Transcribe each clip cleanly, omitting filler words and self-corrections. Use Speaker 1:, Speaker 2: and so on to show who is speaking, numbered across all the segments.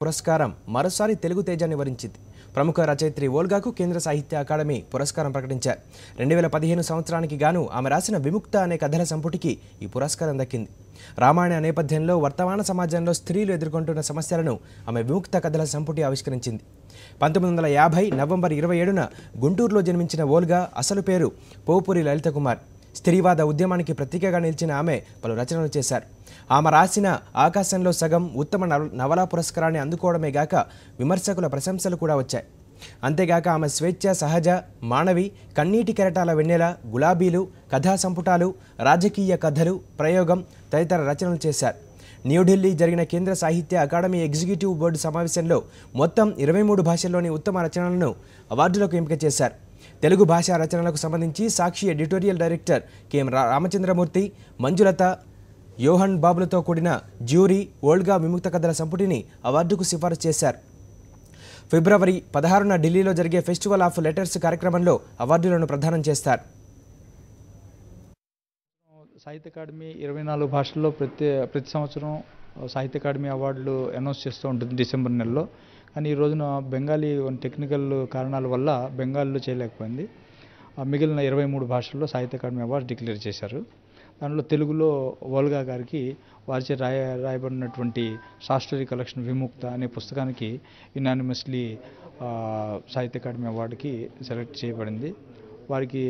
Speaker 1: పురస్కారం మరోసారి తెలుగు తేజాన్ని వరించింది. ప్రముఖ రచయిత్రి ఓల్గాకు కేంద్ర సాహిత్య అకాడమీ పురస్కారం ప్రకటించారు. 2015 సంవత్సరానికి గాను ఆమె రాసిన విముక్త అనే కథల సంపుటికి ఈ పురస్కారం దక్కింది. రామాయణ నేపథ్యంలో వర్తమాన సమాజంలో స్త్రీలు ఎదుర్కొంటున్న సమస్యలను ఆమె విముక్త కథల సంపుటి ఆవిష్కరించింది. 1950 నవంబర్ 27న గుంటూరులో జన్మించిన ఓల్గా అసలు పేరు పోపురి లలిత కుమార్. స్త్రీవాద ఉద్యమానికి ప్రతీకగా నిలిచిన ఆమె పలు రచనలు చేశారు. ఆమె రాసిన ఆకాశంలో సగం ఉత్తమ నవలా పురస్కారాన్ని అందుకోవడమే గాక విమర్శకుల ప్రశంసలు కూడా వచ్చాయి. అంతేగాక ఆమె స్వేచ్ఛ, సహజ, మానవి, కన్నీటి కెరటాల వెన్నెల, గులాబీలు, కథా సంపుటాలు, రాజకీయ కథలు, ప్రయోగం తదితర రచనలు చేశారు. న్యూఢిల్లీ జరిగిన కేంద్ర సాహిత్య అకాడమీ ఎగ్జిక్యూటివ్ బోర్డు సమావేశంలో మొత్తం 23 భాషల్లోని ఉత్తమ రచనలను అవార్డులకు ఎంపిక చేశారు. తెలుగు భాషా రచనలకు సంబంధించి Sakshi editorial director KM Ramachandramurthy, Manjulatha, Yohan బాబులతో కూడిన జ్యూరీ ఓల్గా విముక్త కథల సంపుటిని అవార్డుకు సిఫారసు చేశారు. ఫిబ్రవరి 16న ఢిల్లీలో జరిగే ఫెస్టివల్ ఆఫ్ లెటర్స్ కార్యక్రమంలో అవార్డులను ప్రదానం చేస్తారు.
Speaker 2: సాహిత్య అకాడమీ 24 భాషల్లో ప్రతి సంవత్సరం సాహిత్య అకాడమీ అవార్డులు అనౌన్స్ చేస్తూ ఉంటుంది డిసెంబర్ నెలలో. కానీ ఈ రోజున బెంగాలీ టెక్నికల్ కారణాల వల్ల బెంగాల్లో చేయలేకపోయింది. మిగిలిన 23 భాషల్లో సాహిత్య అకాడమీ అవార్డు డిక్లేర్ చేశారు. దానిలో తెలుగులో ఓల్గా గారికి వారిచే రాయబడినటువంటి షార్ట్ స్టోరీ కలెక్షన్ విముక్త అనే పుస్తకానికి యునానిమస్లీ సాహిత్య అకాడమీ అవార్డుకి సెలెక్ట్ చేయబడింది. వారికి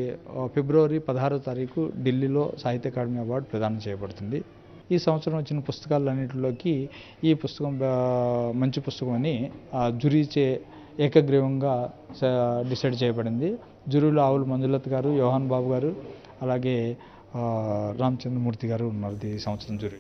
Speaker 2: ఫిబ్రవరి 16వ తారీఖు ఢిల్లీలో సాహిత్య అకాడమీ అవార్డు ప్రదానం చేయబడుతుంది. ఈ సంవత్సరం వచ్చిన పుస్తకాలన్నింటిలోకి ఈ పుస్తకం మంచి పుస్తకం అని జ్యూరీచే ఏకగ్రీవంగా డిసైడ్ చేయబడింది. జ్యూరీలో ఆవుల మంజులత గారు, యోహాన్ బాబు గారు, అలాగే రామచంద్రమూర్తి గారు ఉన్నారు ఈ సంవత్సరం జ్యూరీ.